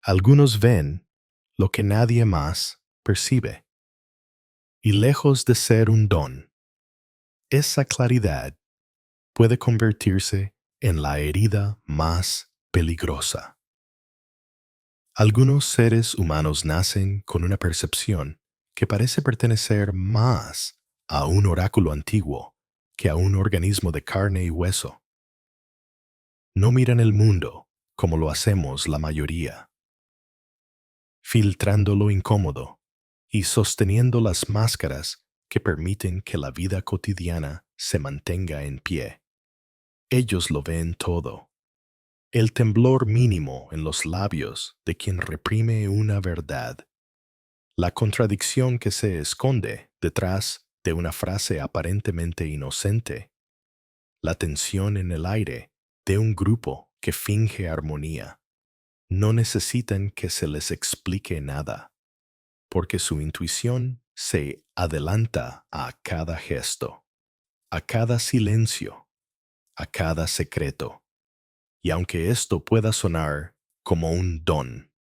Algunos ven lo que nadie más percibe. Y lejos de ser un don, esa claridad puede convertirse en la herida más peligrosa. Algunos seres humanos nacen con una percepción que parece pertenecer más a un oráculo antiguo que a un organismo de carne y hueso. No miran el mundo como lo hacemos la mayoría, filtrando lo incómodo y sosteniendo las máscaras que permiten que la vida cotidiana se mantenga en pie. Ellos lo ven todo. El temblor mínimo en los labios de quien reprime una verdad. La contradicción que se esconde detrás de una frase aparentemente inocente. La tensión en el aire de un grupo que finge armonía. No necesitan que se les explique nada, porque su intuición se adelanta a cada gesto, a cada silencio, a cada secreto. Y aunque esto pueda sonar como un don,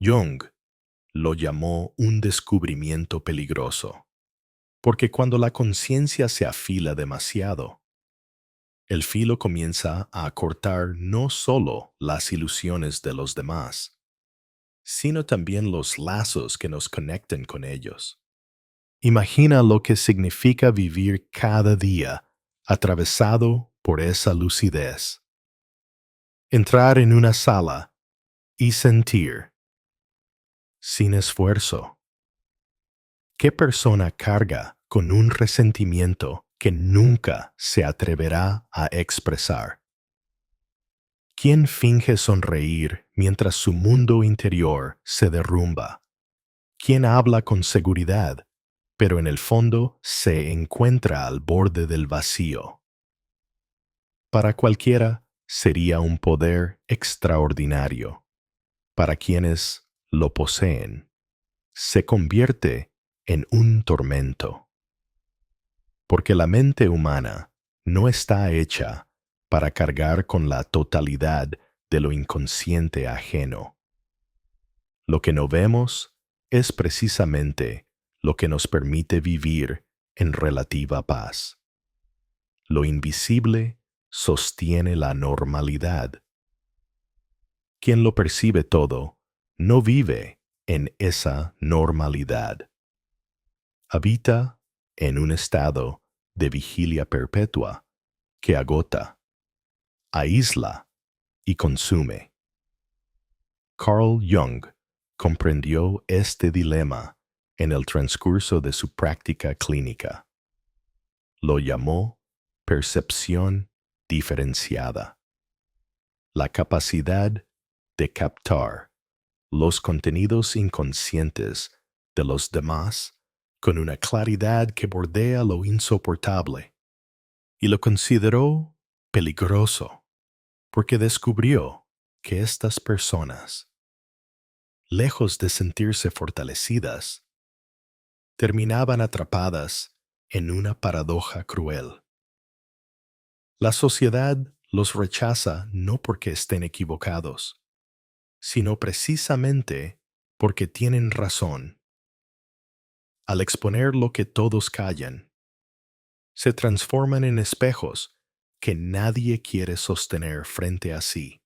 Jung lo llamó un descubrimiento peligroso, porque cuando la conciencia se afila demasiado, el filo comienza a cortar no solo las ilusiones de los demás, sino también los lazos que nos conectan con ellos. Imagina lo que significa vivir cada día atravesado por esa lucidez. Entrar en una sala y sentir, sin esfuerzo. ¿Qué persona carga con un resentimiento que nunca se atreverá a expresar? ¿Quién finge sonreír mientras su mundo interior se derrumba? ¿Quién habla con seguridad, pero en el fondo se encuentra al borde del vacío? Para cualquiera sería un poder extraordinario. Para quienes lo poseen, se convierte en un tormento. Porque la mente humana no está hecha para cargar con la totalidad de lo inconsciente ajeno. Lo que no vemos es precisamente lo que nos permite vivir en relativa paz. Lo invisible sostiene la normalidad. Quien lo percibe todo no vive en esa normalidad. Habita en un estado de vigilia perpetua que agota, aísla y consume. Carl Jung comprendió este dilema en el transcurso de su práctica clínica. Lo llamó percepción diferenciada. La capacidad de captar los contenidos inconscientes de los demás con una claridad que bordea lo insoportable, y lo consideró peligroso, porque descubrió que estas personas, lejos de sentirse fortalecidas, terminaban atrapadas en una paradoja cruel. La sociedad los rechaza no porque estén equivocados, sino precisamente porque tienen razón. Al exponer lo que todos callan, se transforman en espejos que nadie quiere sostener frente a sí.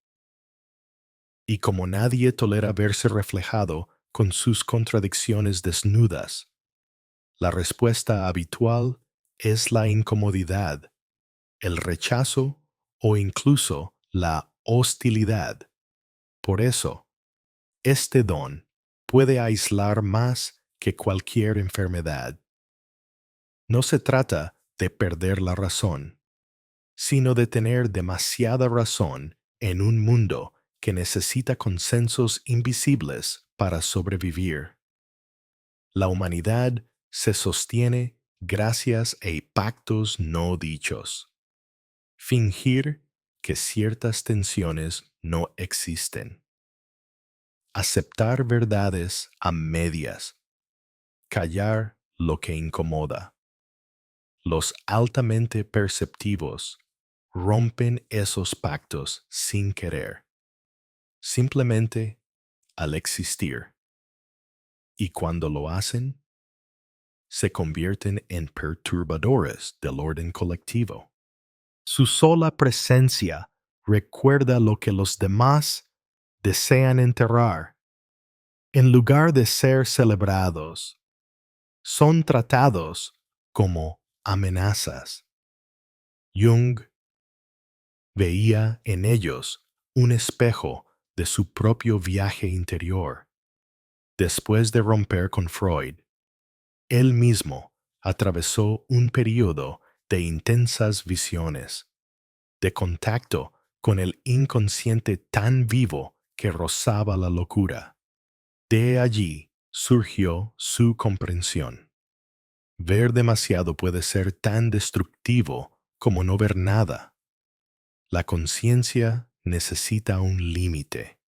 Y como nadie tolera verse reflejado con sus contradicciones desnudas, la respuesta habitual es la incomodidad, el rechazo o incluso la hostilidad. Por eso, este don puede aislar más que cualquier enfermedad. No se trata de perder la razón, sino de tener demasiada razón en un mundo que necesita consensos invisibles para sobrevivir. La humanidad se sostiene gracias a pactos no dichos. Fingir que ciertas tensiones no existen. Aceptar verdades a medias. Callar lo que incomoda. Los altamente perceptivos rompen esos pactos sin querer. Simplemente al existir. Y cuando lo hacen, se convierten en perturbadores del orden colectivo. Su sola presencia recuerda lo que los demás desean enterrar. En lugar de ser celebrados, son tratados como amenazas. Jung veía en ellos un espejo de su propio viaje interior. Después de romper con Freud, él mismo atravesó un período de intensas visiones, de contacto con el inconsciente tan vivo que rozaba la locura. De allí surgió su comprensión. Ver demasiado puede ser tan destructivo como no ver nada. La conciencia necesita un límite,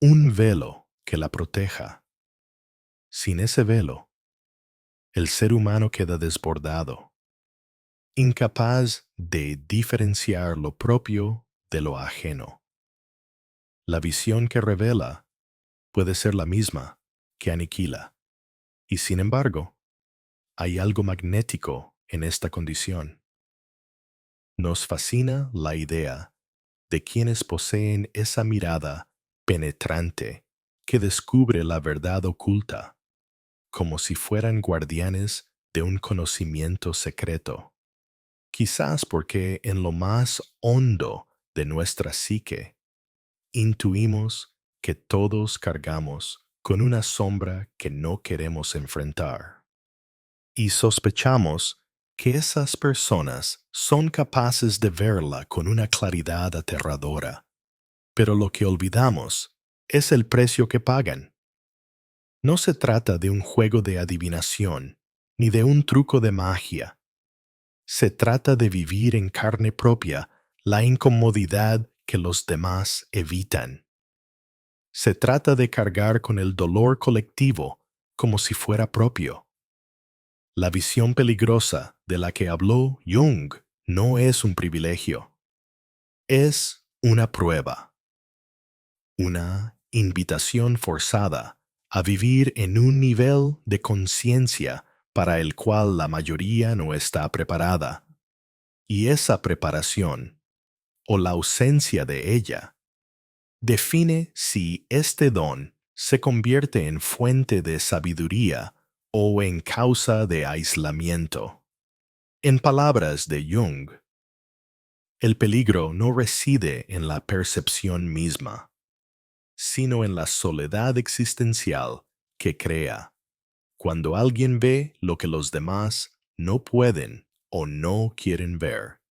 un velo que la proteja. Sin ese velo, el ser humano queda desbordado, incapaz de diferenciar lo propio de lo ajeno. La visión que revela puede ser la misma que aniquila, y sin embargo, hay algo magnético en esta condición. Nos fascina la idea de quienes poseen esa mirada penetrante que descubre la verdad oculta, como si fueran guardianes de un conocimiento secreto. Quizás porque en lo más hondo de nuestra psique intuimos que todos cargamos con una sombra que no queremos enfrentar. Y sospechamos que esas personas son capaces de verla con una claridad aterradora. Pero lo que olvidamos es el precio que pagan. No se trata de un juego de adivinación, ni de un truco de magia. Se trata de vivir en carne propia la incomodidad que los demás evitan. Se trata de cargar con el dolor colectivo como si fuera propio. La visión peligrosa de la que habló Jung no es un privilegio. Es una prueba, una invitación forzada a vivir en un nivel de conciencia para el cual la mayoría no está preparada. Y esa preparación, o la ausencia de ella, define si este don se convierte en fuente de sabiduría o en causa de aislamiento. En palabras de Jung, el peligro no reside en la percepción misma, sino en la soledad existencial que crea cuando alguien ve lo que los demás no pueden o no quieren ver.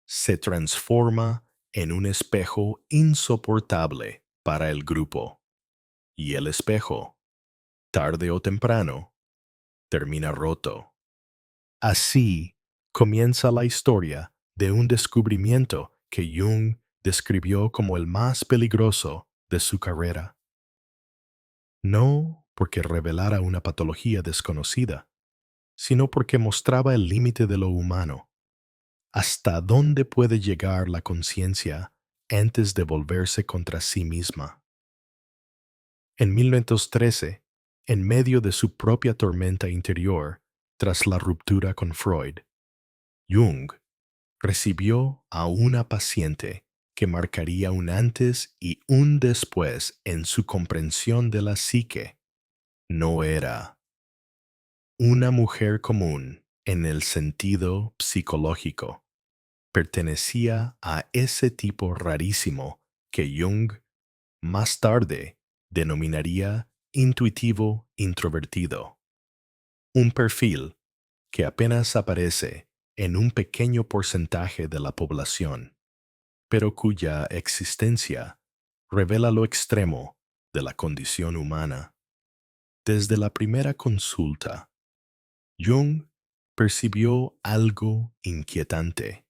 Se transforma en un espejo insoportable para el grupo. Y el espejo, tarde o temprano, termina roto. Así comienza la historia de un descubrimiento que Jung describió como el más peligroso de su carrera. No porque revelara una patología desconocida, sino porque mostraba el límite de lo humano. ¿Hasta dónde puede llegar la conciencia antes de volverse contra sí misma? En 1913, en medio de su propia tormenta interior, tras la ruptura con Freud, Jung recibió a una paciente que marcaría un antes y un después en su comprensión de la psique. No era una mujer común en el sentido psicológico. Pertenecía a ese tipo rarísimo que Jung más tarde denominaría intuitivo introvertido. Un perfil que apenas aparece en un pequeño porcentaje de la población, pero cuya existencia revela lo extremo de la condición humana. Desde la primera consulta, Jung percibió algo inquietante.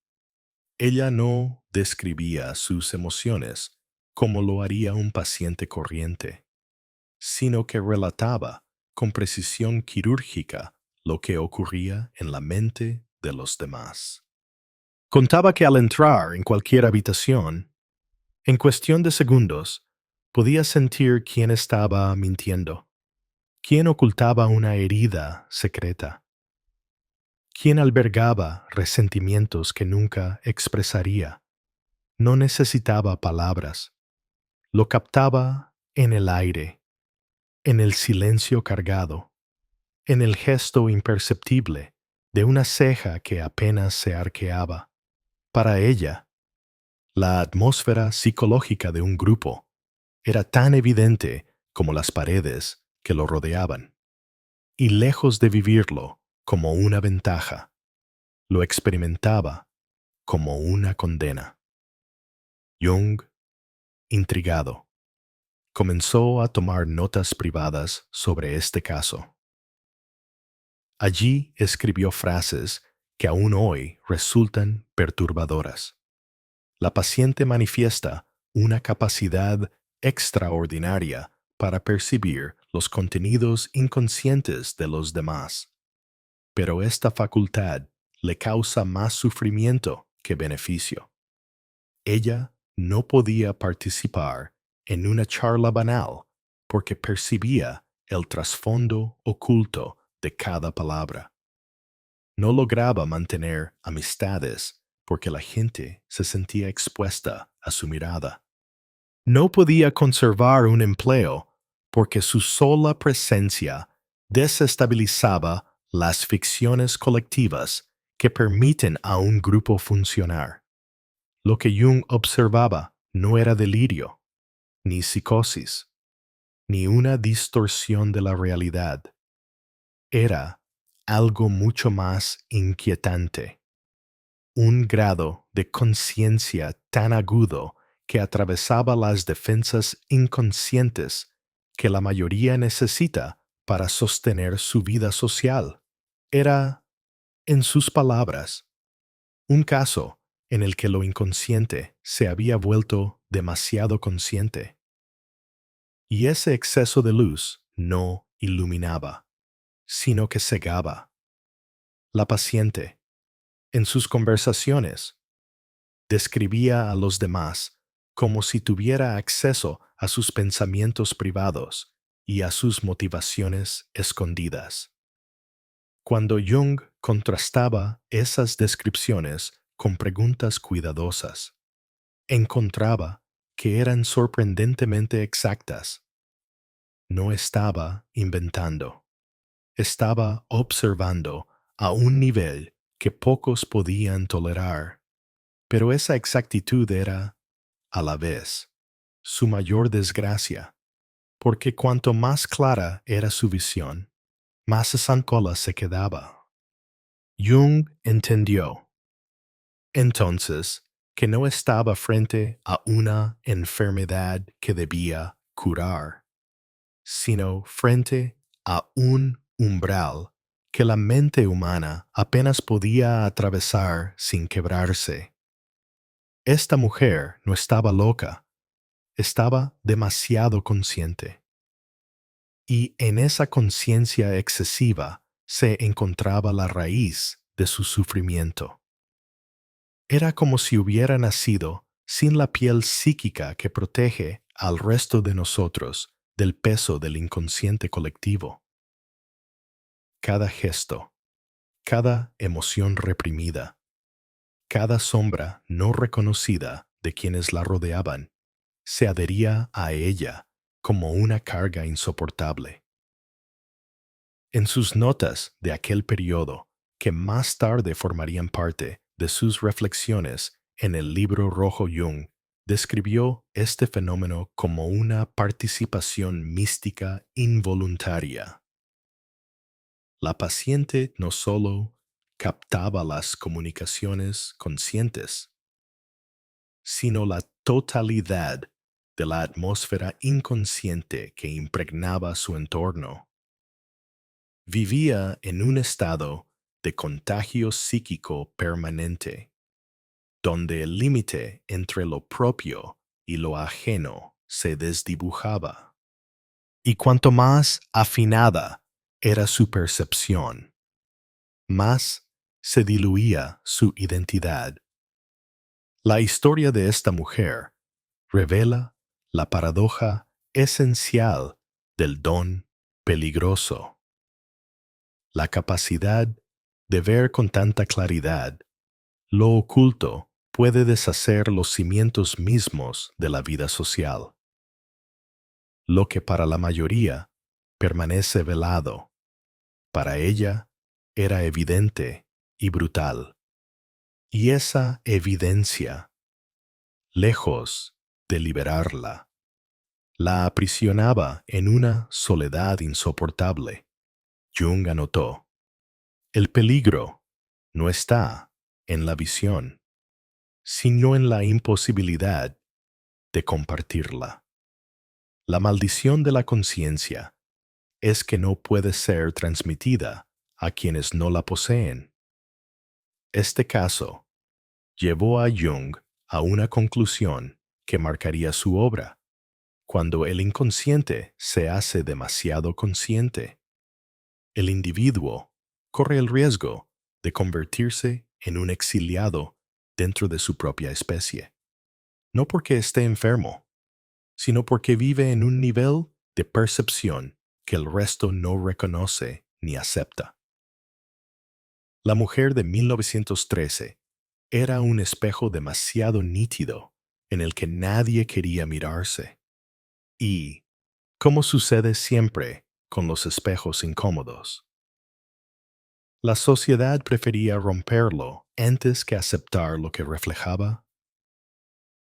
Ella no describía sus emociones como lo haría un paciente corriente, sino que relataba con precisión quirúrgica lo que ocurría en la mente de los demás. Contaba que al entrar en cualquier habitación, en cuestión de segundos, Podía sentir quién estaba mintiendo, quién ocultaba una herida secreta, quién albergaba resentimientos que nunca expresaría. No necesitaba palabras, lo captaba en el aire, en el silencio cargado, en el gesto imperceptible de una ceja que apenas se arqueaba. Para ella, la atmósfera psicológica de un grupo era tan evidente como las paredes que lo rodeaban, y lejos de vivirlo como una ventaja, lo experimentaba como una condena. Jung, intrigado, comenzó a tomar notas privadas sobre este caso. Allí escribió frases que aún hoy resultan perturbadoras. La paciente manifiesta una capacidad extraordinaria para percibir los contenidos inconscientes de los demás, pero esta facultad le causa más sufrimiento que beneficio. Ella no podía participar en una charla banal porque percibía el trasfondo oculto de cada palabra. No lograba mantener amistades porque la gente se sentía expuesta a su mirada. No podía conservar un empleo porque su sola presencia desestabilizaba las ficciones colectivas que permiten a un grupo funcionar. Lo que Jung observaba no era delirio, ni psicosis, ni una distorsión de la realidad. Era algo mucho más inquietante, un grado de conciencia tan agudo que atravesaba las defensas inconscientes que la mayoría necesita para sostener su vida social. Era, en sus palabras, un caso en el que lo inconsciente se había vuelto demasiado consciente. Y ese exceso de luz no iluminaba, sino que cegaba. La paciente, en sus conversaciones, describía a los demás como si tuviera acceso a sus pensamientos privados y a sus motivaciones escondidas. Cuando Jung contrastaba esas descripciones con preguntas cuidadosas, encontraba que eran sorprendentemente exactas. No estaba inventando, estaba observando a un nivel que pocos podían tolerar. Pero esa exactitud era, a la vez, su mayor desgracia, porque cuanto más clara era su visión, más zancola se quedaba. Jung entendió, entonces, que no estaba frente a una enfermedad que debía curar, sino frente a un umbral que la mente humana apenas podía atravesar sin quebrarse. Esta mujer no estaba loca, estaba demasiado consciente. Y en esa conciencia excesiva se encontraba la raíz de su sufrimiento. Era como si hubiera nacido sin la piel psíquica que protege al resto de nosotros del peso del inconsciente colectivo. Cada gesto, cada emoción reprimida, cada sombra no reconocida de quienes la rodeaban, se adhería a ella como una carga insoportable. En sus notas de aquel periodo, que más tarde formarían parte de sus reflexiones en el libro rojo, Jung describió este fenómeno como una participación mística involuntaria. La paciente no solo captaba las comunicaciones conscientes, sino la totalidad de la atmósfera inconsciente que impregnaba su entorno. Vivía en un estado de contagio psíquico permanente, donde el límite entre lo propio y lo ajeno se desdibujaba. Y cuanto más afinada era su percepción, más se diluía su identidad. La historia de esta mujer revela la paradoja esencial del don peligroso. La capacidad de ver con tanta claridad lo oculto puede deshacer los cimientos mismos de la vida social. Lo que para la mayoría permanece velado, para ella era evidente y brutal. Y esa evidencia, lejos de liberarla, la aprisionaba en una soledad insoportable. Jung anotó: el peligro no está en la visión, sino en la imposibilidad de compartirla. La maldición de la conciencia es que no puede ser transmitida a quienes no la poseen. Este caso llevó a Jung a una conclusión que marcaría su obra: cuando el inconsciente se hace demasiado consciente, el individuo corre el riesgo de convertirse en un exiliado dentro de su propia especie, no porque esté enfermo, sino porque vive en un nivel de percepción que el resto no reconoce ni acepta. La mujer de 1913 era un espejo demasiado nítido en el que nadie quería mirarse. Y, como sucede siempre con los espejos incómodos, la sociedad prefería romperlo antes que aceptar lo que reflejaba.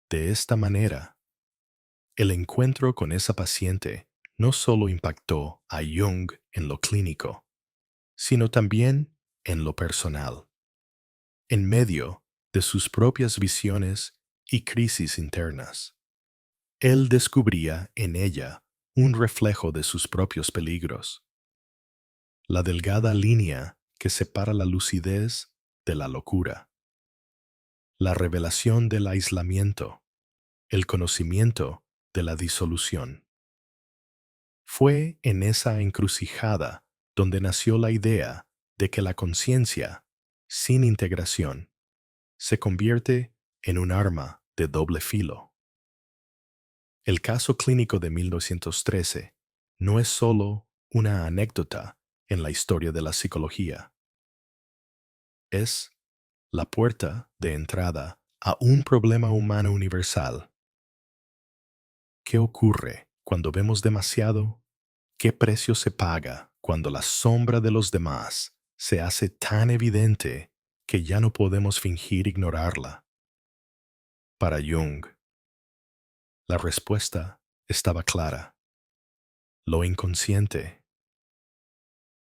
De esta manera, el encuentro con esa paciente no solo impactó a Jung en lo clínico, sino también en lo personal. En medio de sus propias visiones y crisis internas, él descubría en ella un reflejo de sus propios peligros. La delgada línea que separa la lucidez de la locura, la revelación del aislamiento, el conocimiento de la disolución. Fue en esa encrucijada donde nació la idea de que la conciencia, sin integración, se convierte en un arma de doble filo. El caso clínico de 1913 no es solo una anécdota en la historia de la psicología. Es la puerta de entrada a un problema humano universal. ¿Qué ocurre cuando vemos demasiado? ¿Qué precio se paga cuando la sombra de los demás se hace tan evidente que ya no podemos fingir ignorarla? Para Jung, la respuesta estaba clara: lo inconsciente.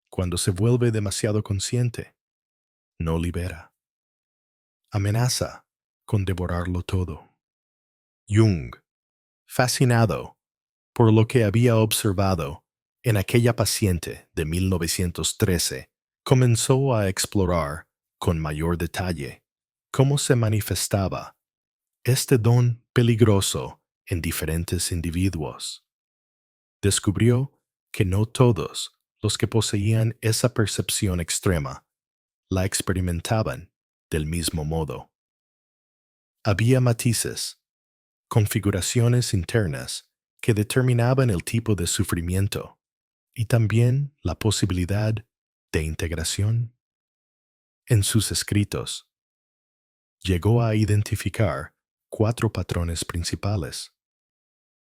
Cuando se vuelve demasiado consciente, no libera. Amenaza con devorarlo todo. Jung, fascinado por lo que había observado en aquella paciente de 1913, comenzó a explorar con mayor detalle cómo se manifestaba este don peligroso en diferentes individuos. Descubrió que no todos los que poseían esa percepción extrema la experimentaban del mismo modo. Había matices, configuraciones internas que determinaban el tipo de sufrimiento y también la posibilidad de integración. En sus escritos, llegó a identificar 4 patrones principales,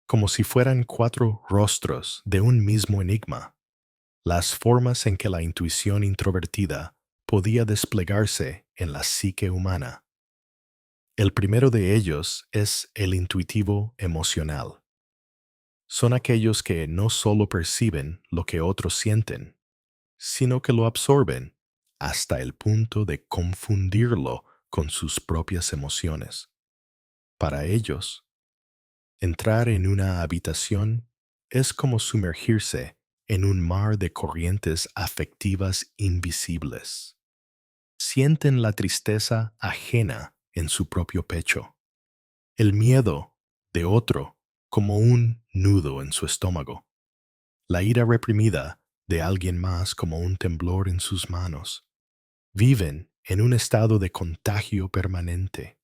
como si fueran 4 rostros de un mismo enigma, las formas en que la intuición introvertida podía desplegarse en la psique humana. El primero de ellos es el intuitivo emocional. Son aquellos que no solo perciben lo que otros sienten, sino que lo absorben hasta el punto de confundirlo con sus propias emociones. Para ellos, entrar en una habitación es como sumergirse en un mar de corrientes afectivas invisibles. Sienten la tristeza ajena en su propio pecho, el miedo de otro como un nudo en su estómago, la ira reprimida de alguien más como un temblor en sus manos. Viven en un estado de contagio permanente,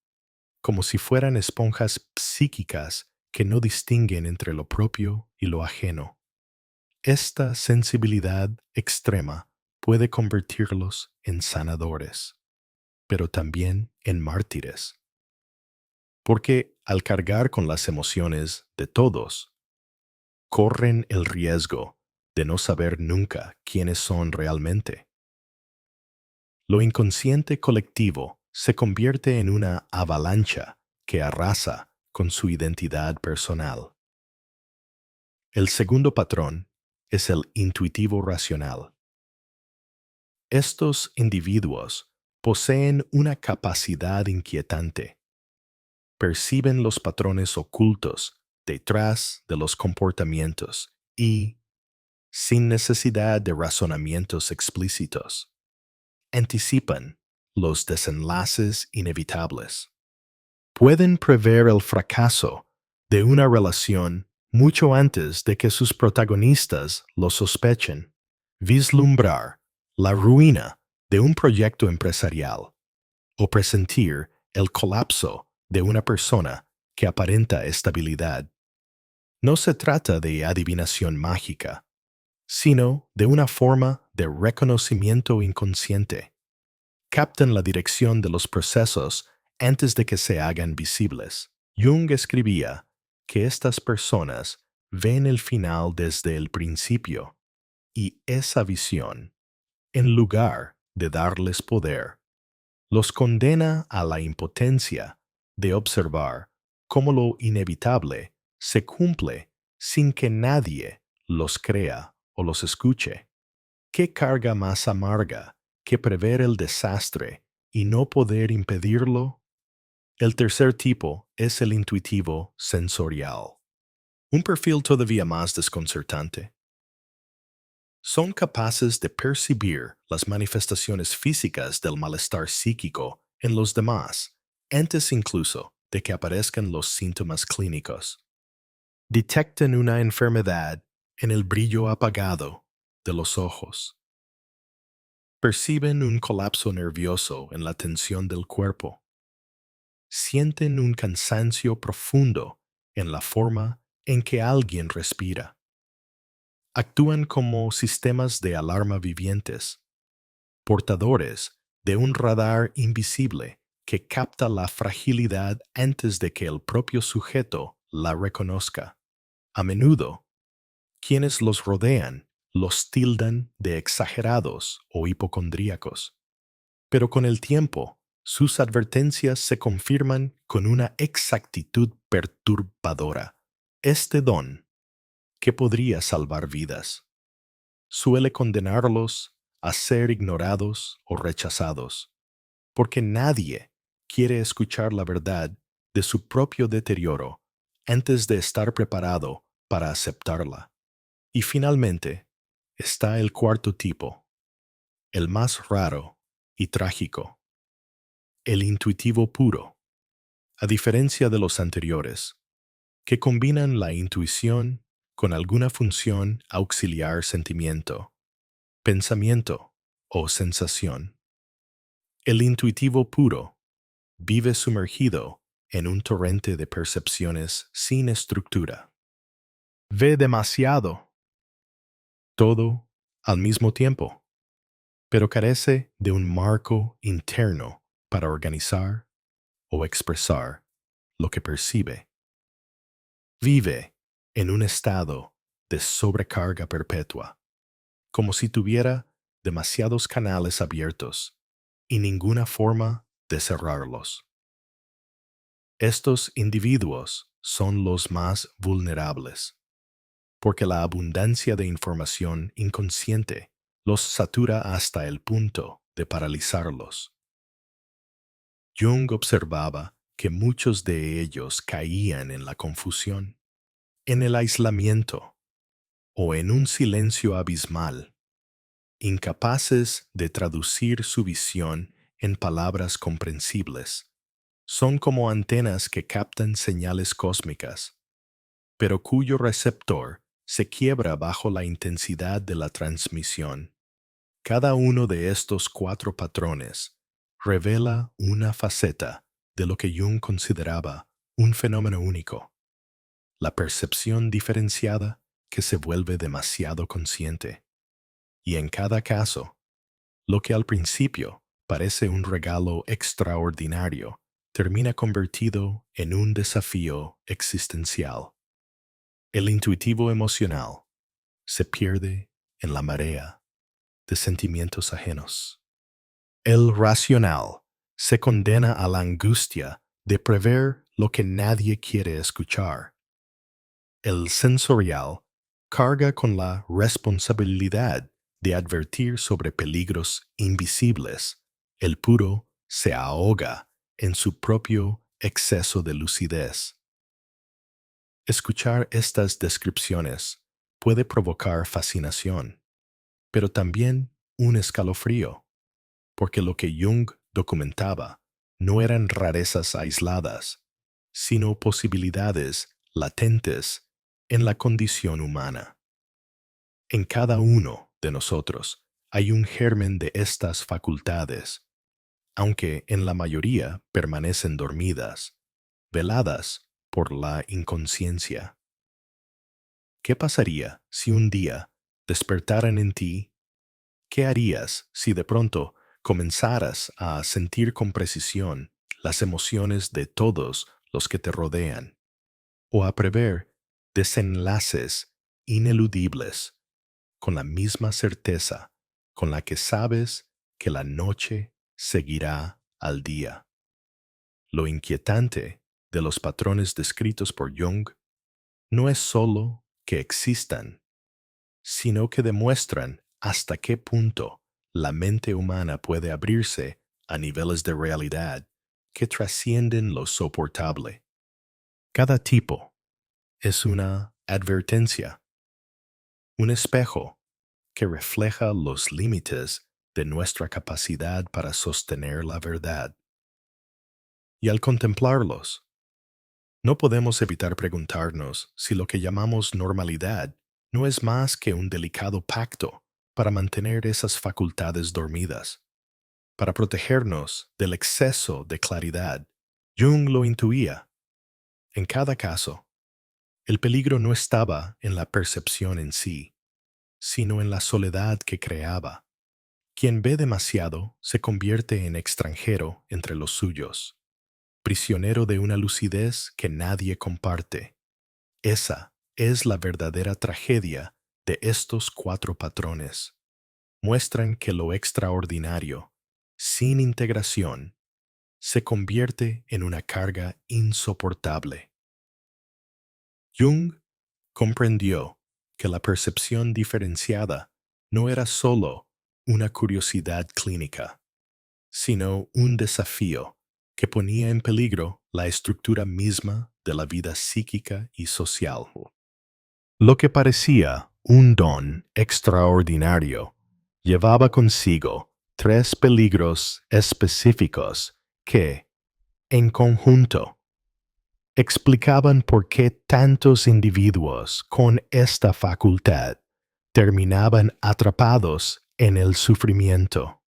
como si fueran esponjas psíquicas que no distinguen entre lo propio y lo ajeno. Esta sensibilidad extrema puede convertirlos en sanadores, pero también en mártires, porque al cargar con las emociones de todos, corren el riesgo de no saber nunca quiénes son realmente. Lo inconsciente colectivo se convierte en una avalancha que arrasa con su identidad personal. El segundo patrón es el intuitivo racional. Estos individuos poseen una capacidad inquietante. Perciben los patrones ocultos detrás de los comportamientos y, sin necesidad de razonamientos explícitos, anticipan los desenlaces inevitables. Pueden prever el fracaso de una relación mucho antes de que sus protagonistas lo sospechen, vislumbrar la ruina de un proyecto empresarial o presentir el colapso de una persona que aparenta estabilidad. No se trata de adivinación mágica, sino de una forma de reconocimiento inconsciente. Captan la dirección de los procesos antes de que se hagan visibles. Jung escribía que estas personas ven el final desde el principio, y esa visión, en lugar de darles poder, los condena a la impotencia de observar cómo lo inevitable se cumple sin que nadie los crea o los escuche. ¿Qué carga más amarga que prever el desastre y no poder impedirlo? El tercer tipo es el intuitivo sensorial. Un perfil todavía más desconcertante. Son capaces de percibir las manifestaciones físicas del malestar psíquico en los demás, antes incluso de que aparezcan los síntomas clínicos. Detectan una enfermedad en el brillo apagado de los ojos. Perciben un colapso nervioso en la tensión del cuerpo. Sienten un cansancio profundo en la forma en que alguien respira. Actúan como sistemas de alarma vivientes, portadores de un radar invisible que capta la fragilidad antes de que el propio sujeto la reconozca. A menudo, quienes los rodean los tildan de exagerados o hipocondríacos, pero con el tiempo, sus advertencias se confirman con una exactitud perturbadora. Este don, que podría salvar vidas, suele condenarlos a ser ignorados o rechazados, porque nadie quiere escuchar la verdad de su propio deterioro antes de estar preparado para aceptarla. Y finalmente, está el cuarto tipo, el más raro y trágico, el intuitivo puro. A diferencia de los anteriores, que combinan la intuición con alguna función auxiliar sentimiento, pensamiento o sensación. El intuitivo puro vive sumergido en un torrente de percepciones sin estructura. Ve demasiado, todo al mismo tiempo, pero carece de un marco interno para organizar o expresar lo que percibe. Vive en un estado de sobrecarga perpetua, como si tuviera demasiados canales abiertos y ninguna forma de cerrarlos. Estos individuos son los más vulnerables, porque la abundancia de información inconsciente los satura hasta el punto de paralizarlos. Jung observaba que muchos de ellos caían en la confusión, en el aislamiento o en un silencio abismal, incapaces de traducir su visión en palabras comprensibles. Son como antenas que captan señales cósmicas, pero cuyo receptor se quiebra bajo la intensidad de la transmisión. Cada uno de estos cuatro patrones revela una faceta de lo que Jung consideraba un fenómeno único. la percepción diferenciada que se vuelve demasiado consciente. Y en cada caso, lo que al principio parece un regalo extraordinario termina convertido en un desafío existencial. El intuitivo emocional se pierde en la marea de sentimientos ajenos. El racional se condena a la angustia de prever lo que nadie quiere escuchar. El sensorial carga con la responsabilidad de advertir sobre peligros invisibles. El puro se ahoga en su propio exceso de lucidez. Escuchar estas descripciones puede provocar fascinación, pero también un escalofrío, porque lo que Jung documentaba no eran rarezas aisladas, sino posibilidades latentes en la condición humana. En cada uno de nosotros hay un germen de estas facultades, aunque en la mayoría permanecen dormidas, veladas por la inconsciencia. ¿Qué pasaría si un día despertaran en ti? ¿Qué harías si de pronto comenzaras a sentir con precisión las emociones de todos los que te rodean, o a prever desenlaces ineludibles con la misma certeza con la que sabes que la noche seguirá al día? Lo inquietante de los patrones descritos por Jung no es sólo que existan, sino que demuestran hasta qué punto la mente humana puede abrirse a niveles de realidad que trascienden lo soportable. Cada tipo es una advertencia, un espejo que refleja los límites de nuestra capacidad para sostener la verdad. Y al contemplarlos, no podemos evitar preguntarnos si lo que llamamos normalidad no es más que un delicado pacto para mantener esas facultades dormidas, para protegernos del exceso de claridad. Jung lo intuía. En cada caso, el peligro no estaba en la percepción en sí, sino en la soledad que creaba. Quien ve demasiado se convierte en extranjero entre los suyos, prisionero de una lucidez que nadie comparte. Esa es la verdadera tragedia de estos 4 patrones. Muestran que lo extraordinario, sin integración, se convierte en una carga insoportable. Jung comprendió que la percepción diferenciada no era sólo una curiosidad clínica, sino un desafío que ponía en peligro la estructura misma de la vida psíquica y social. Lo que parecía un don extraordinario llevaba consigo 3 peligros específicos que, en conjunto, explicaban por qué tantos individuos con esta facultad terminaban atrapados en el sufrimiento.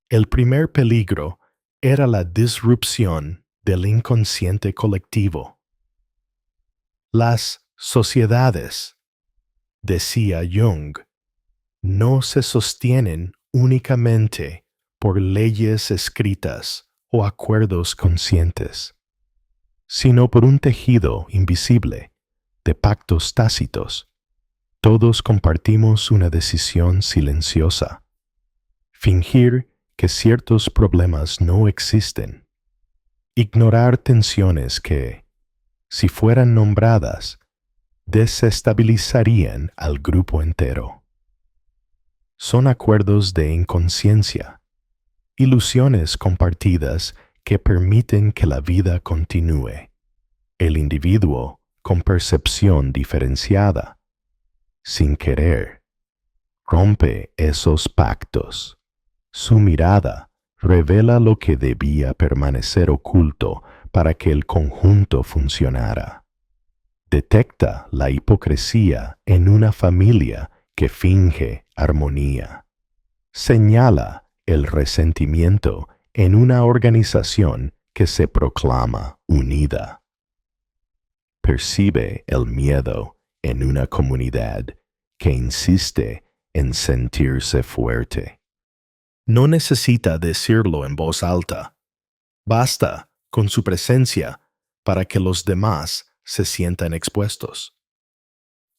El primer peligro era la disrupción del inconsciente colectivo. Las sociedades, decía Jung, no se sostienen únicamente por leyes escritas o acuerdos conscientes, sino por un tejido invisible de pactos tácitos. Todos compartimos una decisión silenciosa: fingir que ciertos problemas no existen, ignorar tensiones que, si fueran nombradas, desestabilizarían al grupo entero. Son acuerdos de inconsciencia, ilusiones compartidas que permiten que la vida continúe. El individuo, con percepción diferenciada, sin querer, rompe esos pactos. Su mirada revela lo que debía permanecer oculto para que el conjunto funcionara. Detecta la hipocresía en una familia que finge armonía. Señala el resentimiento en una organización que se proclama unida. percibe el miedo en una comunidad que insiste en sentirse fuerte. No necesita decirlo en voz alta. Basta con su presencia para que los demás se sientan expuestos.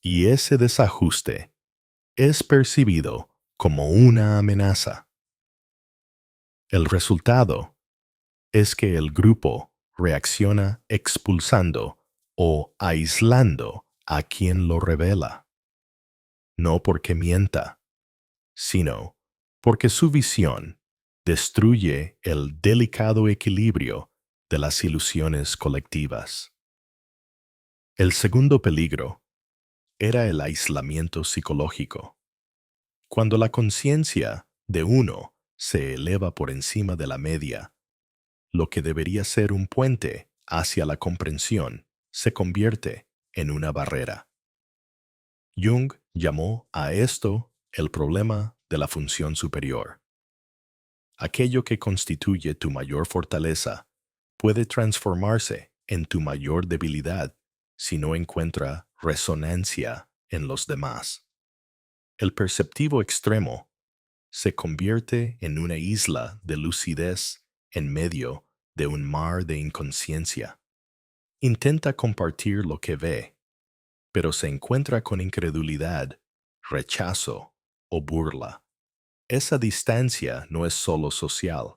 Y ese desajuste es percibido como una amenaza. El resultado es que el grupo reacciona expulsando o aislando a quien lo revela. No porque mienta, sino porque su visión destruye el delicado equilibrio de las ilusiones colectivas. El segundo peligro era el aislamiento psicológico. Cuando la conciencia de uno se eleva por encima de la media, lo que debería ser un puente hacia la comprensión se convierte en una barrera. Jung llamó a esto el problema de la función superior. Aquello que constituye tu mayor fortaleza puede transformarse en tu mayor debilidad si no encuentra resonancia en los demás. El perceptivo extremo se convierte en una isla de lucidez en medio de un mar de inconsciencia. Intenta compartir lo que ve, pero se encuentra con incredulidad, rechazo o burla. Esa distancia no es solo social,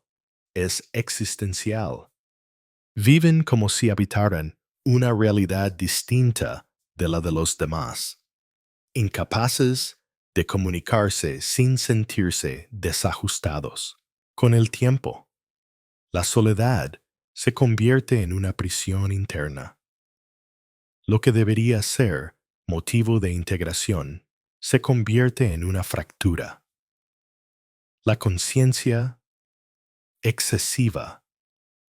es existencial. Viven como si habitaran una realidad distinta de la de los demás, incapaces de comunicarse sin sentirse desajustados. Con el tiempo, la soledad se convierte en una prisión interna. Lo que debería ser motivo de integración se convierte en una fractura. La conciencia excesiva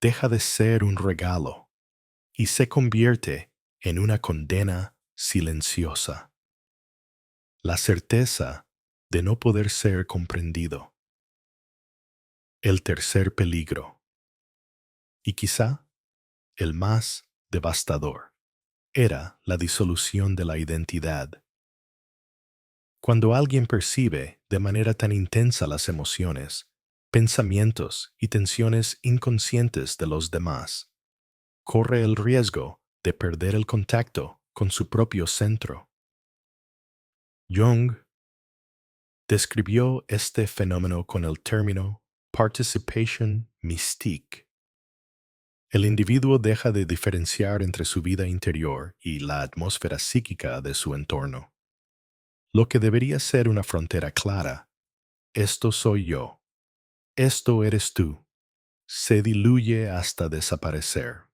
deja de ser un regalo y se convierte en una condena silenciosa. La certeza de no poder ser comprendido. El tercer peligro, y quizá el más devastador, era la disolución de la identidad. Cuando alguien percibe de manera tan intensa las emociones, pensamientos y tensiones inconscientes de los demás, corre el riesgo de perder el contacto con su propio centro. Jung describió este fenómeno con el término participation mystique. El individuo deja de diferenciar entre su vida interior y la atmósfera psíquica de su entorno. Lo que debería ser una frontera clara, esto soy yo, esto eres tú, se diluye hasta desaparecer.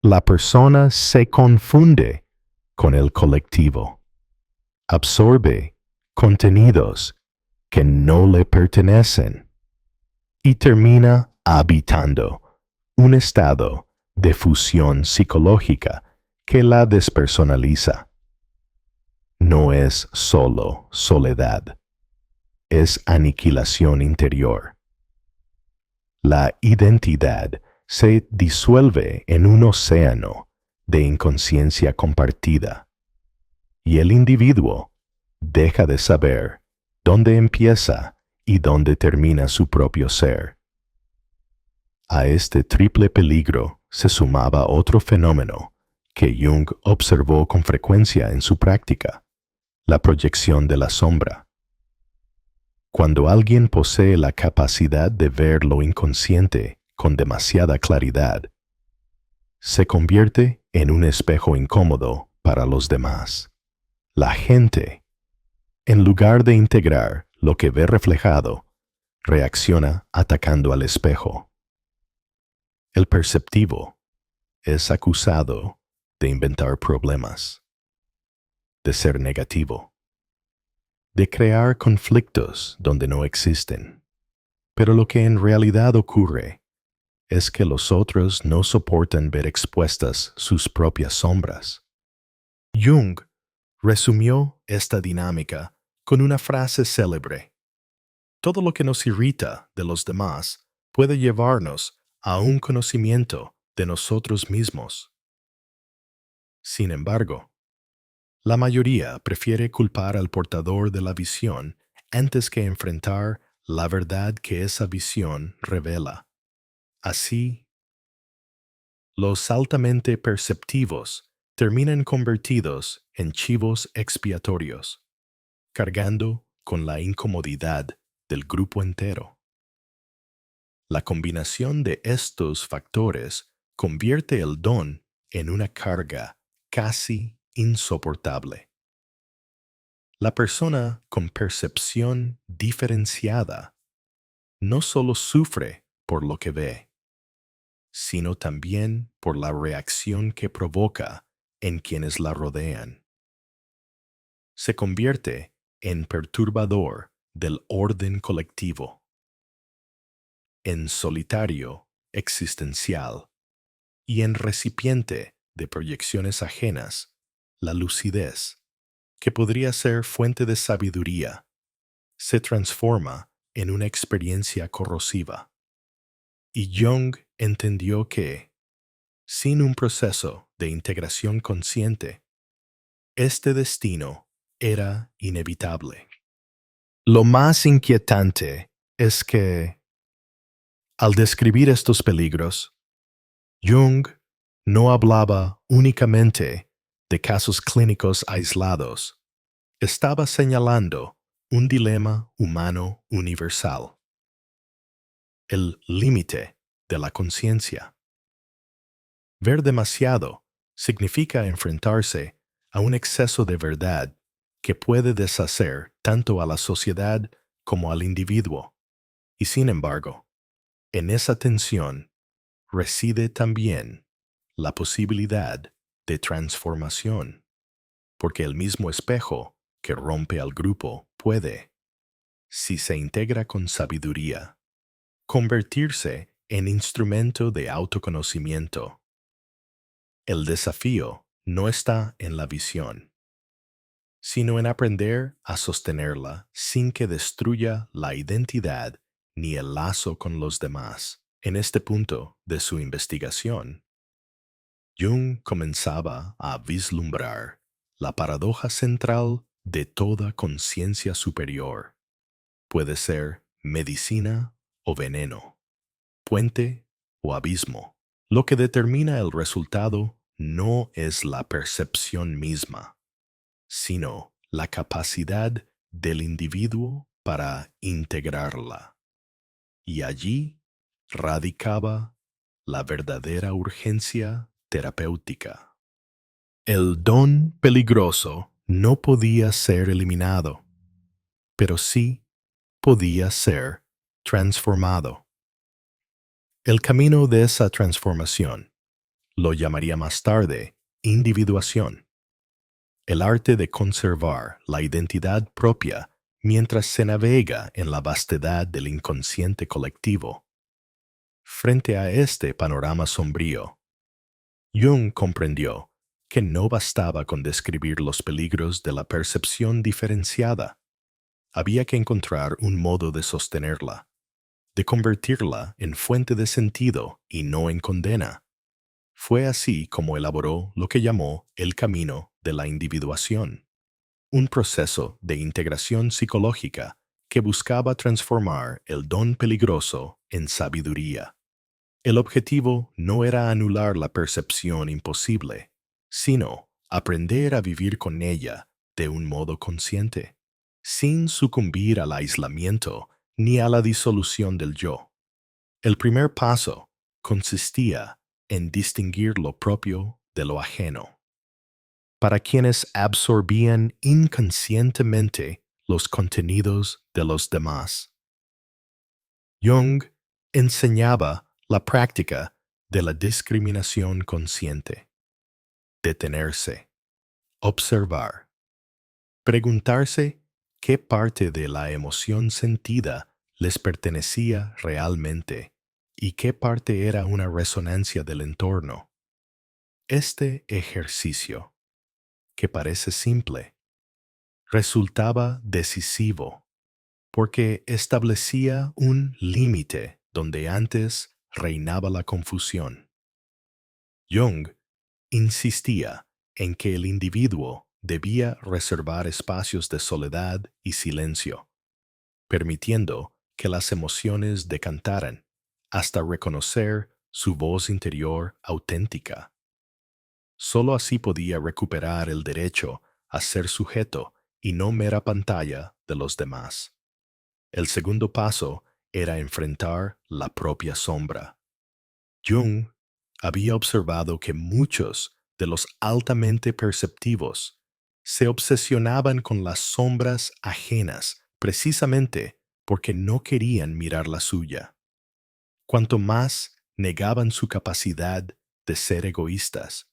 La persona se confunde con el colectivo, absorbe contenidos que no le pertenecen y termina habitando un estado de fusión psicológica que la despersonaliza. No es solo soledad, es aniquilación interior. La identidad se disuelve en un océano de inconsciencia compartida y el individuo deja de saber dónde empieza y dónde termina su propio ser. A este triple peligro se sumaba otro fenómeno que Jung observó con frecuencia en su práctica, la proyección de la sombra. Cuando alguien posee la capacidad de ver lo inconsciente con demasiada claridad, se convierte en un espejo incómodo para los demás. La gente, en lugar de integrar lo que ve reflejado, reacciona atacando al espejo. El perceptivo es acusado de inventar problemas, de ser negativo, de crear conflictos donde no existen. Pero lo que en realidad ocurre es que los otros no soportan ver expuestas sus propias sombras. Jung resumió esta dinámica con una frase célebre. Todo lo que nos irrita de los demás puede llevarnos a un conocimiento de nosotros mismos. Sin embargo, la mayoría prefiere culpar al portador de la visión antes que enfrentar la verdad que esa visión revela. Así, los altamente perceptivos terminan convertidos en chivos expiatorios, cargando con la incomodidad del grupo entero. La combinación de estos factores convierte el don en una carga casi insoportable. La persona con percepción diferenciada no solo sufre por lo que ve, sino también por la reacción que provoca en quienes la rodean. Se convierte en perturbador del orden colectivo, en solitario existencial y en recipiente de proyecciones ajenas. La lucidez, que podría ser fuente de sabiduría, se transforma en una experiencia corrosiva. Y Jung entendió que, sin un proceso de integración consciente, este destino era inevitable. Lo más inquietante es que, al describir estos peligros, Jung no hablaba únicamente de casos clínicos aislados. Estaba señalando un dilema humano universal: el límite de la conciencia. Ver demasiado significa enfrentarse a un exceso de verdad que puede deshacer tanto a la sociedad como al individuo. Y sin embargo, en esa tensión reside también la posibilidad de transformación, porque el mismo espejo que rompe al grupo puede, si se integra con sabiduría, convertirse en instrumento de autoconocimiento. El desafío no está en la visión, sino en aprender a sostenerla sin que destruya la identidad ni el lazo con los demás. En este punto de su investigación, Jung comenzaba a vislumbrar la paradoja central de toda conciencia superior. Puede ser medicina o veneno, puente o abismo. Lo que determina el resultado no es la percepción misma, sino la capacidad del individuo para integrarla. Y allí radicaba la verdadera urgencia terapéutica. El don peligroso no podía ser eliminado, pero sí podía ser transformado. El camino de esa transformación lo llamaría más tarde individuación, el arte de conservar la identidad propia mientras se navega en la vastedad del inconsciente colectivo. Frente a este panorama sombrío, Jung comprendió que no bastaba con describir los peligros de la percepción diferenciada. Había que encontrar un modo de sostenerla, de convertirla en fuente de sentido y no en condena. Fue así como elaboró lo que llamó el camino de la individuación, un proceso de integración psicológica que buscaba transformar el don peligroso en sabiduría. El objetivo no era anular la percepción imposible, sino aprender a vivir con ella de un modo consciente, sin sucumbir al aislamiento ni a la disolución del yo. El primer paso consistía en distinguir lo propio de lo ajeno. Para quienes absorbían inconscientemente los contenidos de los demás, Jung enseñaba la práctica de la discriminación consciente: detenerse, observar, preguntarse qué parte de la emoción sentida les pertenecía realmente y qué parte era una resonancia del entorno. Este ejercicio, que parece simple, resultaba decisivo porque establecía un límite donde antes reinaba la confusión. Jung insistía en que el individuo debía reservar espacios de soledad y silencio, permitiendo que las emociones decantaran hasta reconocer su voz interior auténtica. Solo así podía recuperar el derecho a ser sujeto y no mera pantalla de los demás. El segundo paso era enfrentar la propia sombra. Jung había observado que muchos de los altamente perceptivos se obsesionaban con las sombras ajenas precisamente porque no querían mirar la suya. Cuanto más negaban su capacidad de ser egoístas,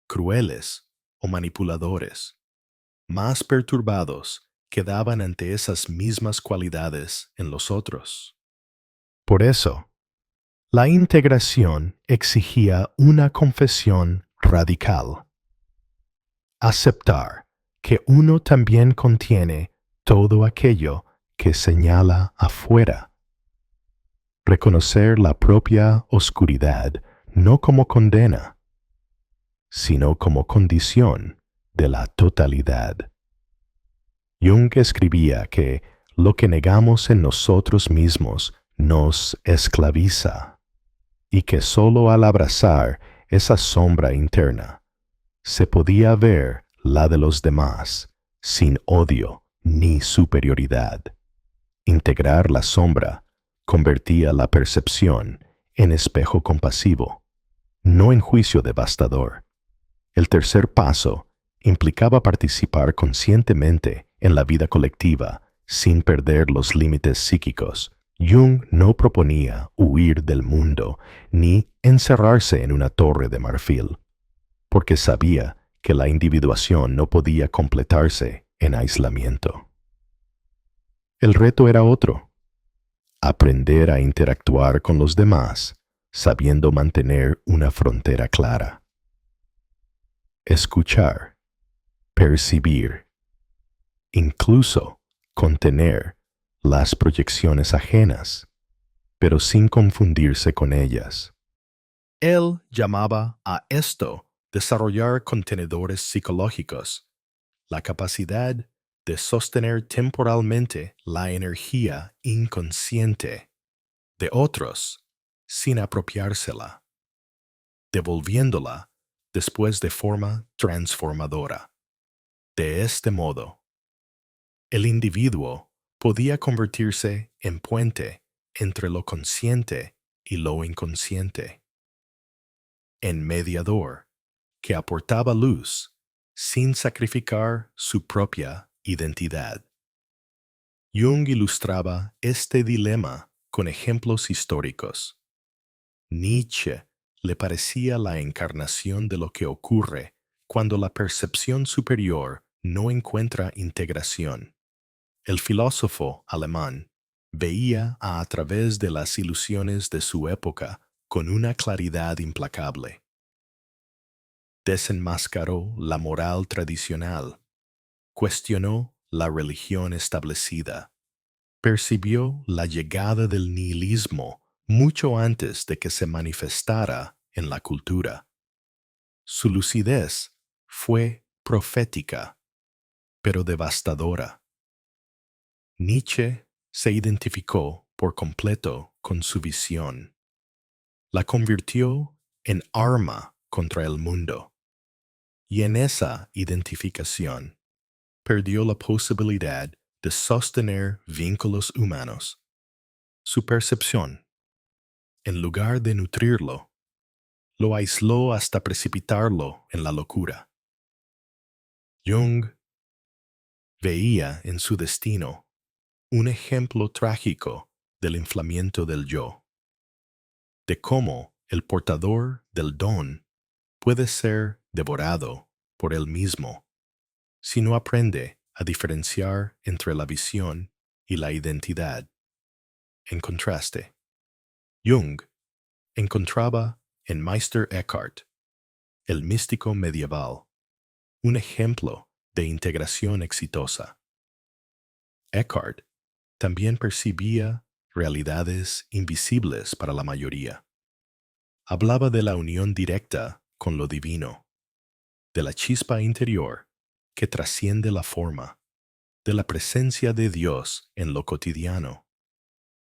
crueles o manipuladores, más perturbados quedaban ante esas mismas cualidades en los otros. Por eso, la integración exigía una confesión radical. Aceptar que uno también contiene todo aquello que señala afuera. Reconocer la propia oscuridad no como condena, sino como condición de la totalidad. Jung escribía que lo que negamos en nosotros mismos nos esclaviza y que sólo al abrazar esa sombra interna se podía ver la de los demás sin odio ni superioridad. Integrar la sombra convertía la percepción en espejo compasivo, no en juicio devastador. El tercer paso implicaba participar conscientemente en la vida colectiva sin perder los límites psíquicos. Jung no proponía huir del mundo ni encerrarse en una torre de marfil, porque sabía que la individuación no podía completarse en aislamiento. El reto era otro: aprender a interactuar con los demás sabiendo mantener una frontera clara. Escuchar, percibir, incluso contener las proyecciones ajenas, pero sin confundirse con ellas. Él llamaba a esto desarrollar contenedores psicológicos, la capacidad de sostener temporalmente la energía inconsciente de otros sin apropiársela, devolviéndola después de forma transformadora. De este modo, el individuo podía convertirse en puente entre lo consciente y lo inconsciente, en mediador que aportaba luz sin sacrificar su propia identidad. Jung ilustraba este dilema con ejemplos históricos. Nietzsche le parecía la encarnación de lo que ocurre cuando la percepción superior no encuentra integración. El filósofo alemán veía a través de las ilusiones de su época con una claridad implacable. Desenmascaró la moral tradicional, cuestionó la religión establecida, percibió la llegada del nihilismo mucho antes de que se manifestara en la cultura. Su lucidez fue profética, pero devastadora. Nietzsche se identificó por completo con su visión. La convirtió en arma contra el mundo. Y en esa identificación perdió la posibilidad de sostener vínculos humanos. Su percepción, en lugar de nutrirlo, lo aisló hasta precipitarlo en la locura. Jung veía en su destino un ejemplo trágico del inflamiento del yo, de cómo el portador del don puede ser devorado por él mismo si no aprende a diferenciar entre la visión y la identidad. En contraste, Jung encontraba en Meister Eckhart, el místico medieval, un ejemplo de integración exitosa. Eckhart también percibía realidades invisibles para la mayoría. Hablaba de la unión directa con lo divino, de la chispa interior que trasciende la forma, de la presencia de Dios en lo cotidiano.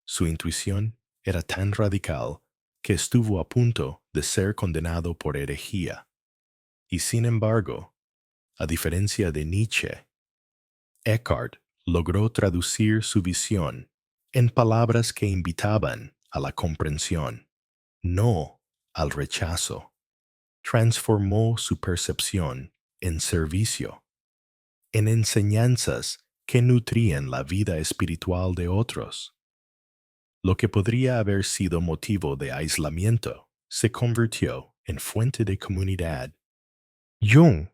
Su intuición era tan radical que estuvo a punto de ser condenado por herejía. Y sin embargo, a diferencia de Nietzsche, Eckhart logró traducir su visión en palabras que invitaban a la comprensión, no al rechazo. Transformó su percepción en servicio, en enseñanzas que nutrían la vida espiritual de otros. Lo que podría haber sido motivo de aislamiento se convirtió en fuente de comunidad. Jung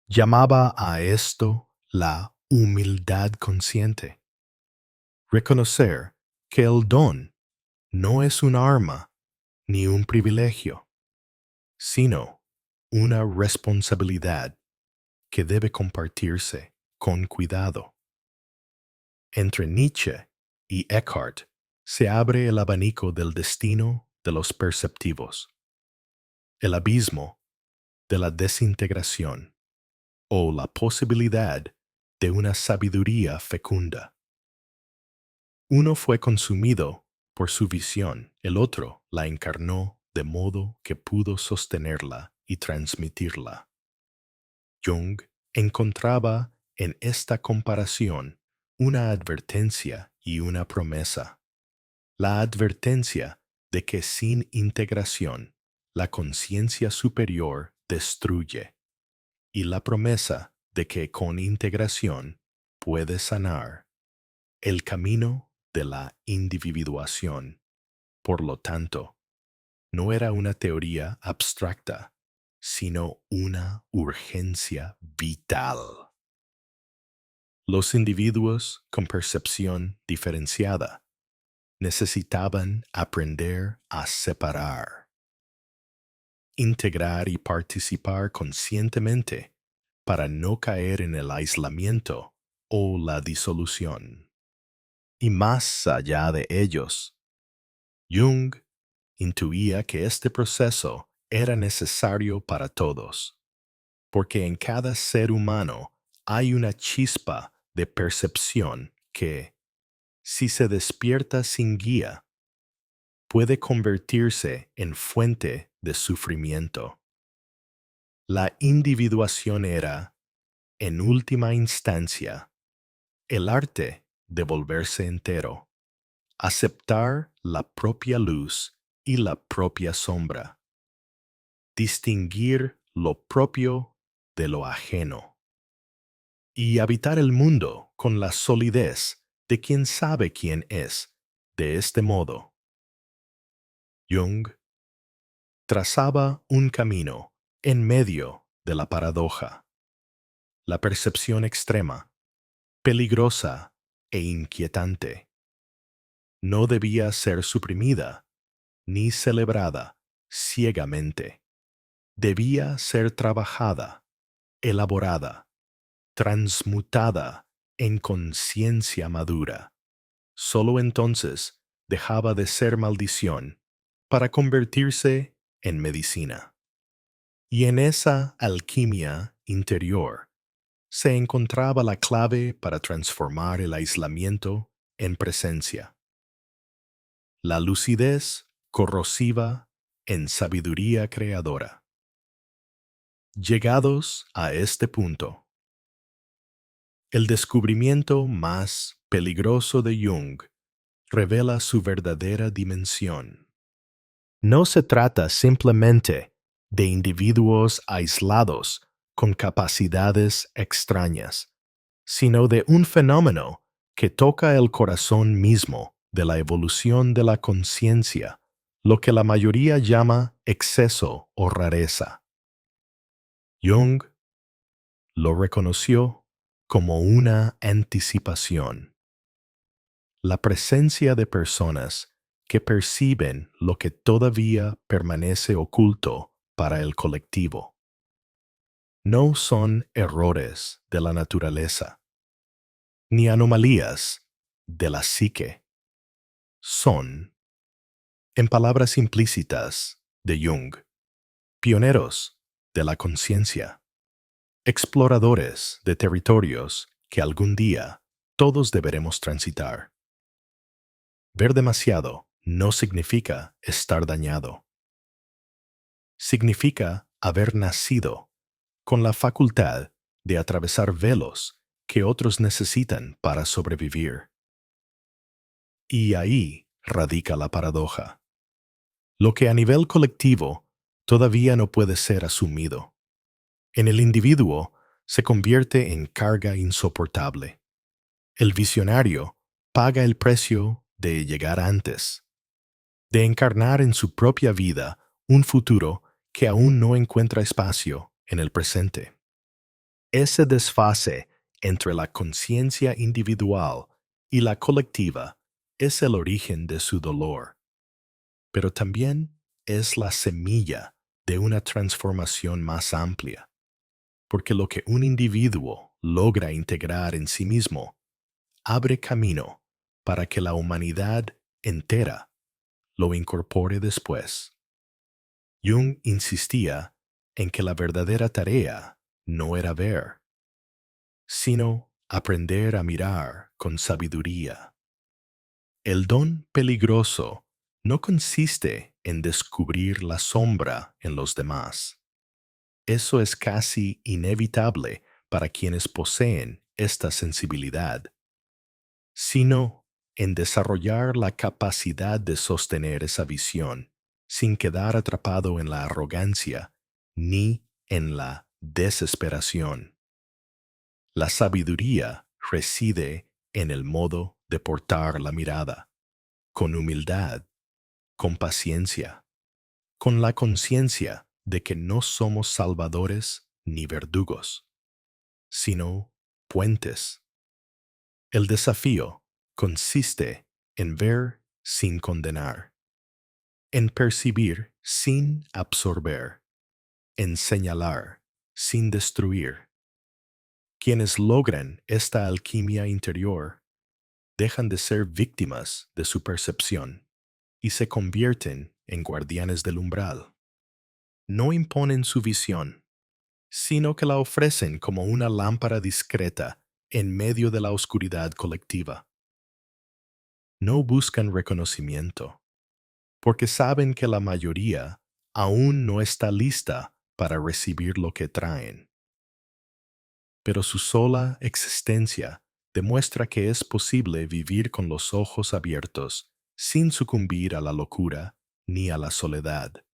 llamaba a esto la humildad consciente. Reconocer que el don no es un arma ni un privilegio, sino una responsabilidad que debe compartirse con cuidado. Entre Nietzsche y Eckhart se abre el abanico del destino de los perceptivos, el abismo de la desintegración o la posibilidad de una sabiduría fecunda. Uno fue consumido por su visión, el otro la encarnó de modo que pudo sostenerla y transmitirla. Jung encontraba en esta comparación una advertencia y una promesa. La advertencia de que sin integración la conciencia superior destruye, y la promesa de que con integración puede sanar. El camino de la individuación, por lo tanto, no era una teoría abstracta, sino una urgencia vital. Los individuos con percepción diferenciada necesitaban aprender a separar, integrar y participar conscientemente para no caer en el aislamiento o la disolución. Y más allá de ellos, Jung intuía que este proceso era necesario para todos, porque en cada ser humano hay una chispa de percepción que, si se despierta sin guía, puede convertirse en fuente de sufrimiento. La individuación era, en última instancia, el arte de volverse entero, aceptar la propia luz y la propia sombra, distinguir lo propio de lo ajeno, y habitar el mundo con la solidez de quien sabe quién es. De este modo, Jung trazaba un camino en medio de la paradoja, la percepción extrema, peligrosa e inquietante. No debía ser suprimida ni celebrada ciegamente. Debía ser trabajada, elaborada, transmutada en conciencia madura. Solo entonces dejaba de ser maldición para convertirse en medicina. Y en esa alquimia interior se encontraba la clave para transformar el aislamiento en presencia, la lucidez corrosiva en sabiduría creadora. Llegados a este punto, el descubrimiento más peligroso de Jung revela su verdadera dimensión. No se trata simplemente de individuos aislados con capacidades extrañas, sino de un fenómeno que toca el corazón mismo de la evolución de la conciencia, lo que la mayoría llama exceso o rareza. Jung lo reconoció como una anticipación. La presencia de personas que perciben lo que todavía permanece oculto para el colectivo. No son errores de la naturaleza, ni anomalías de la psique. Son, en palabras implícitas de Jung, pioneros de la conciencia. exploradores de territorios que algún día todos deberemos transitar. Ver demasiado no significa estar dañado. Significa haber nacido con la facultad de atravesar velos que otros necesitan para sobrevivir. Y ahí radica la paradoja. Lo que a nivel colectivo todavía no puede ser asumido, en el individuo se convierte en carga insoportable. El visionario paga el precio de llegar antes, de encarnar en su propia vida un futuro que aún no encuentra espacio en el presente. Ese desfase entre la conciencia individual y la colectiva es el origen de su dolor, pero también es la semilla de una transformación más amplia, porque lo que un individuo logra integrar en sí mismo abre camino para que la humanidad entera lo incorpore después. Jung insistía en que la verdadera tarea no era ver, sino aprender a mirar con sabiduría. El don peligroso no consiste en descubrir la sombra en los demás. Eso es casi inevitable para quienes poseen esta sensibilidad, sino en desarrollar la capacidad de sostener esa visión sin quedar atrapado en la arrogancia ni en la desesperación. La sabiduría reside en el modo de portar la mirada, con humildad, con paciencia, con la conciencia de que no somos salvadores ni verdugos, sino puentes. El desafío consiste en ver sin condenar, en percibir sin absorber, en señalar sin destruir. Quienes logran esta alquimia interior dejan de ser víctimas de su percepción y se convierten en guardianes del umbral. No imponen su visión, sino que la ofrecen como una lámpara discreta en medio de la oscuridad colectiva. No buscan reconocimiento, porque saben que la mayoría aún no está lista para recibir lo que traen. Pero su sola existencia demuestra que es posible vivir con los ojos abiertos sin sucumbir a la locura ni a la soledad.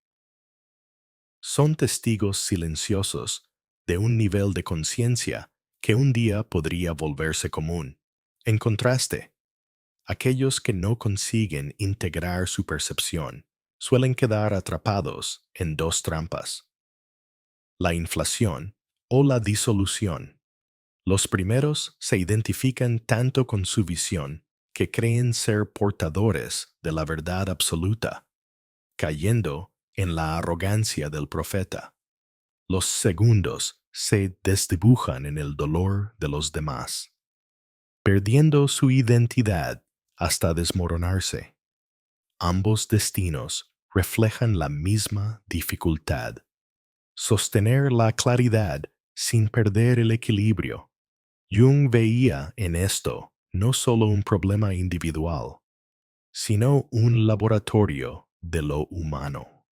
Son testigos silenciosos de un nivel de conciencia que un día podría volverse común. En contraste, aquellos que no consiguen integrar su percepción suelen quedar atrapados en dos trampas: la inflación o la disolución. Los primeros se identifican tanto con su visión que creen ser portadores de la verdad absoluta, cayendo en la arrogancia del profeta. Los segundos se desdibujan en el dolor de los demás, perdiendo su identidad hasta desmoronarse. Ambos destinos reflejan la misma dificultad: sostener la claridad sin perder el equilibrio. Jung veía en esto no solo un problema individual, sino un laboratorio de lo humano.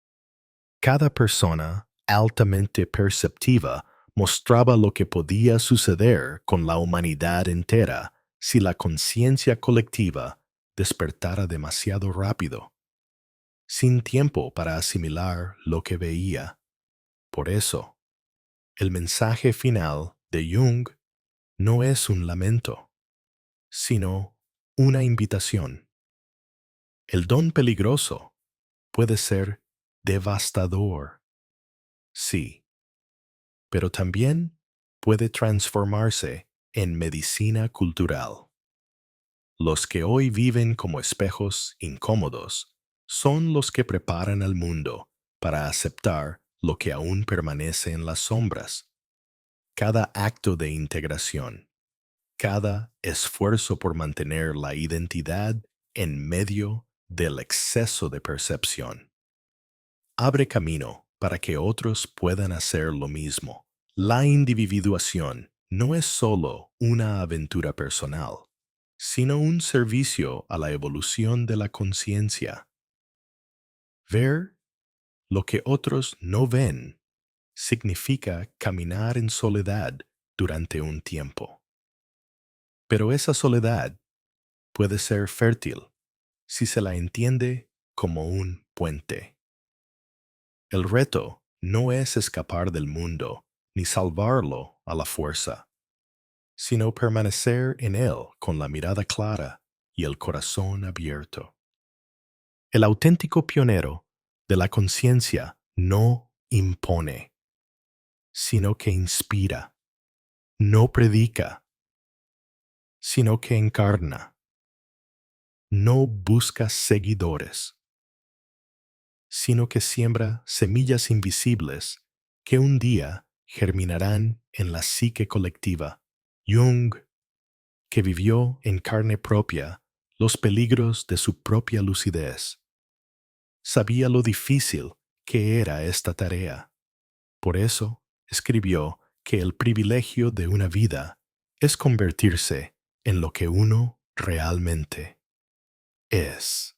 Cada persona altamente perceptiva mostraba lo que podía suceder con la humanidad entera si la conciencia colectiva despertara demasiado rápido, sin tiempo para asimilar lo que veía. Por eso, el mensaje final de Jung no es un lamento, sino una invitación. El don peligroso puede ser devastador, sí, pero también puede transformarse en medicina cultural. Los que hoy viven como espejos incómodos son los que preparan al mundo para aceptar lo que aún permanece en las sombras. Cada acto de integración, cada esfuerzo por mantener la identidad en medio del exceso de percepción, abre camino para que otros puedan hacer lo mismo, La individuación no es solo una aventura personal, sino un servicio a la evolución de la conciencia. Ver lo que otros no ven significa caminar en soledad durante un tiempo. Pero esa soledad puede ser fértil si se la entiende como un puente. El reto no es escapar del mundo ni salvarlo a la fuerza, sino permanecer en él con la mirada clara y el corazón abierto. El auténtico pionero de la conciencia no impone, sino que inspira, no predica, sino que encarna, no busca seguidores, sino que siembra semillas invisibles que un día germinarán en la psique colectiva. Jung, que vivió en carne propia los peligros de su propia lucidez, sabía lo difícil que era esta tarea. Por eso escribió que el privilegio de una vida es convertirse en lo que uno realmente es.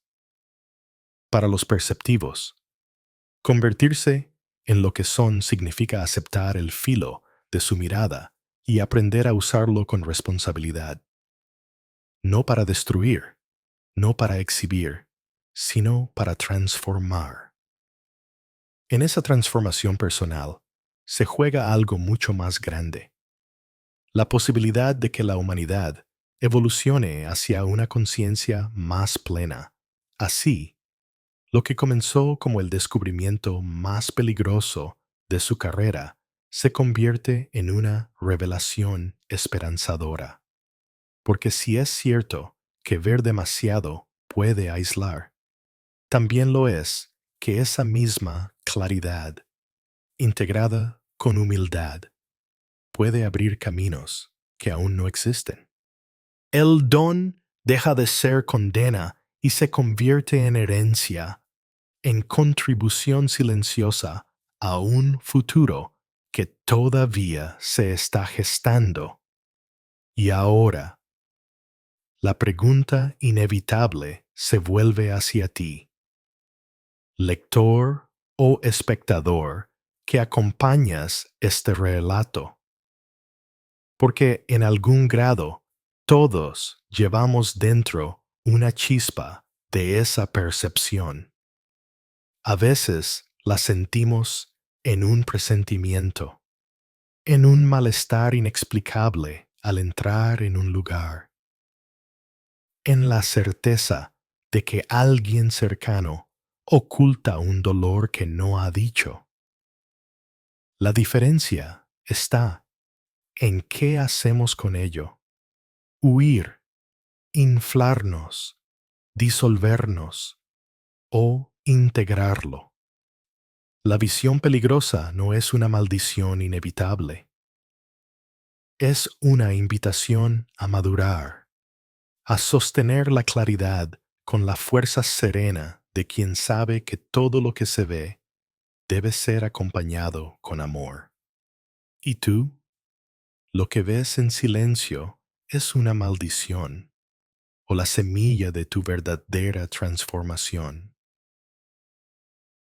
Para los perceptivos, convertirse en lo que son significa aceptar el filo de su mirada y aprender a usarlo con responsabilidad. No para destruir, no para exhibir, sino para transformar. En esa transformación personal se juega algo mucho más grande: la posibilidad de que la humanidad evolucione hacia una conciencia más plena. Así, lo que comenzó como el descubrimiento más peligroso de su carrera se convierte en una revelación esperanzadora. Porque si es cierto que ver demasiado puede aislar, también lo es que esa misma claridad, integrada con humildad, puede abrir caminos que aún no existen. El don deja de ser condena y se convierte en herencia, en contribución silenciosa a un futuro que todavía se está gestando. Y ahora, la pregunta inevitable se vuelve hacia ti, lector o espectador que acompañas este relato. Porque en algún grado todos llevamos dentro una chispa de esa percepción. A veces la sentimos en un presentimiento, en un malestar inexplicable al entrar en un lugar, en la certeza de que alguien cercano oculta un dolor que no ha dicho. La diferencia está en qué hacemos con ello: huir, inflarnos, disolvernos o integrarlo. La visión peligrosa no es una maldición inevitable. Es una invitación a madurar, a sostener la claridad con la fuerza serena de quien sabe que todo lo que se ve debe ser acompañado con amor. ¿Y tú? ¿Lo que ves en silencio es una maldición o la semilla de tu verdadera transformación?